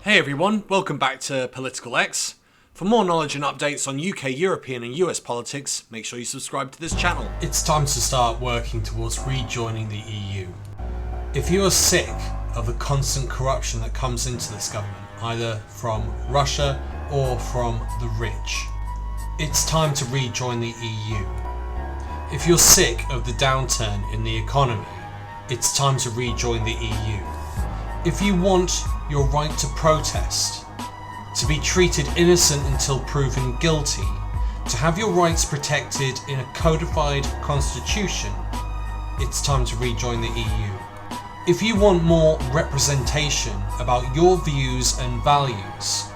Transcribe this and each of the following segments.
Hey everyone, welcome back to Political X. For more knowledge and updates on UK, European and US politics, make sure you subscribe to this channel. It's time to start working towards rejoining the EU. If you are sick of the constant corruption that comes into this government, either from Russia or from the rich, it's time to rejoin the EU. If you're sick of the downturn in the economy, it's time to rejoin the EU. If you want your right to protest, to be treated innocent until proven guilty, to have your rights protected in a codified constitution, it's time to rejoin the EU. If you want more representation about your views and values,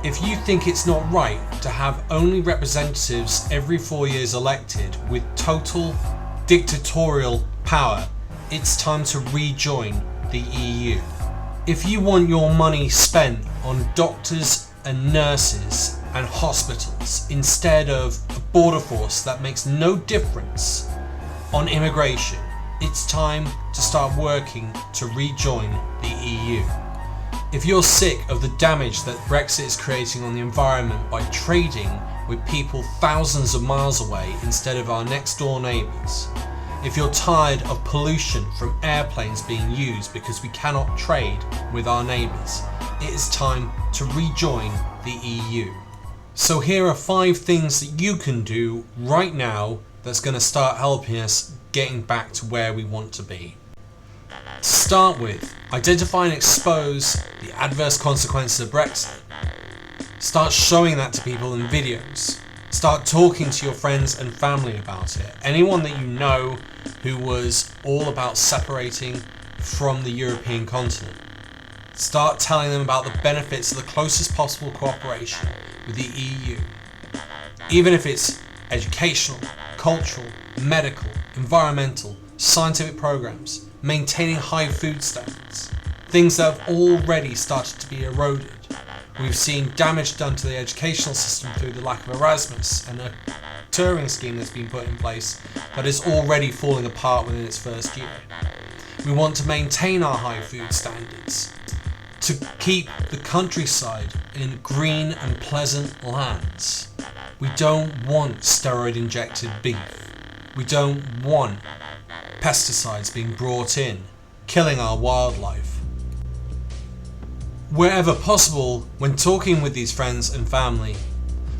if you think it's not right to have only representatives every 4 years elected with total dictatorial power, it's time to rejoin the EU. If you want your money spent on doctors and nurses and hospitals instead of a border force that makes no difference on immigration, it's time to start working to rejoin the EU. If you're sick of the damage that Brexit is creating on the environment by trading with people thousands of miles away instead of our next door neighbours, if you're tired of pollution from airplanes being used because we cannot trade with our neighbours, it is time to rejoin the EU. So here are 5 things that you can do right now that's going to start helping us getting back to where we want to be. To start with, identify and expose the adverse consequences of Brexit. Start showing that to people in videos. Start talking to your friends and family about it. Anyone that you know who was all about separating from the European continent. Start telling them about the benefits of the closest possible cooperation with the EU. Even if it's educational, cultural, medical, environmental, scientific programs, maintaining high food standards, things that have already started to be eroded. We've seen damage done to the educational system through the lack of Erasmus and a Turing scheme that's been put in place that is already falling apart within its first year. We want to maintain our high food standards, to keep the countryside in green and pleasant lands. We don't want steroid injected beef. We don't want pesticides being brought in, killing our wildlife. Wherever possible, when talking with these friends and family,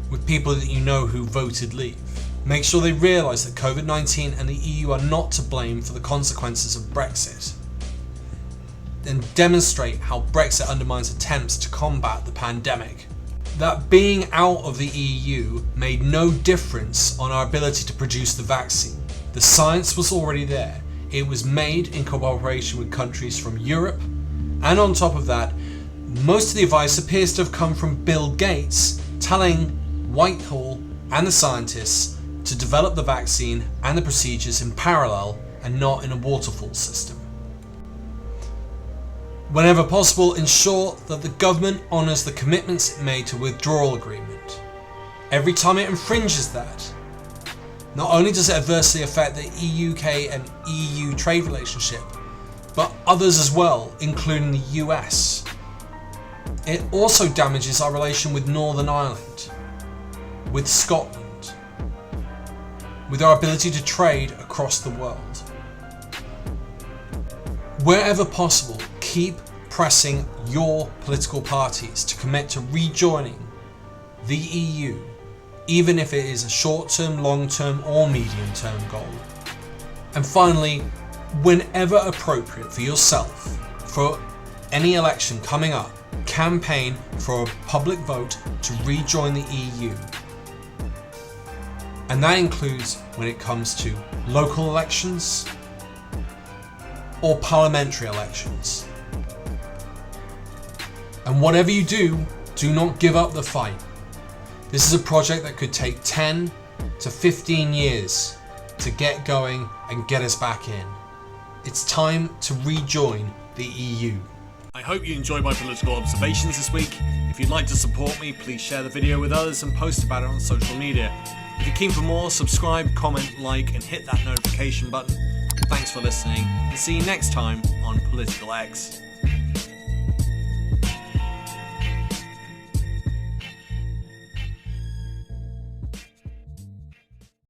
with people that you know who voted leave, make sure they realise that COVID-19 and the EU are not to blame for the consequences of Brexit. And demonstrate how Brexit undermines attempts to combat the pandemic. That being out of the EU made no difference on our ability to produce the vaccine. The science was already there. It was made in cooperation with countries from Europe, and on top of that, most of the advice appears to have come from Bill Gates telling Whitehall and the scientists to develop the vaccine and the procedures in parallel and not in a waterfall system. Whenever possible, ensure that the government honours the commitments it made to withdrawal agreement. Every time it infringes that, not only does it adversely affect the UK and EU trade relationship, but others as well, including the US. It also damages our relation with Northern Ireland, with Scotland, with our ability to trade across the world. Wherever possible, keep pressing your political parties to commit to rejoining the EU, even if it is a short-term, long-term or medium-term goal. And finally, whenever appropriate for yourself, for any election coming up, campaign for a public vote to rejoin the EU. And that includes when it comes to local elections or parliamentary elections. And whatever you do, do not give up the fight. This is a project that could take 10 to 15 years to get going and get us back in. It's time to rejoin the EU. I hope you enjoyed my political observations this week. If you'd like to support me, please share the video with others and post about it on social media. If you're keen for more, subscribe, comment, like, and hit that notification button. Thanks for listening, and see you next time on Political X.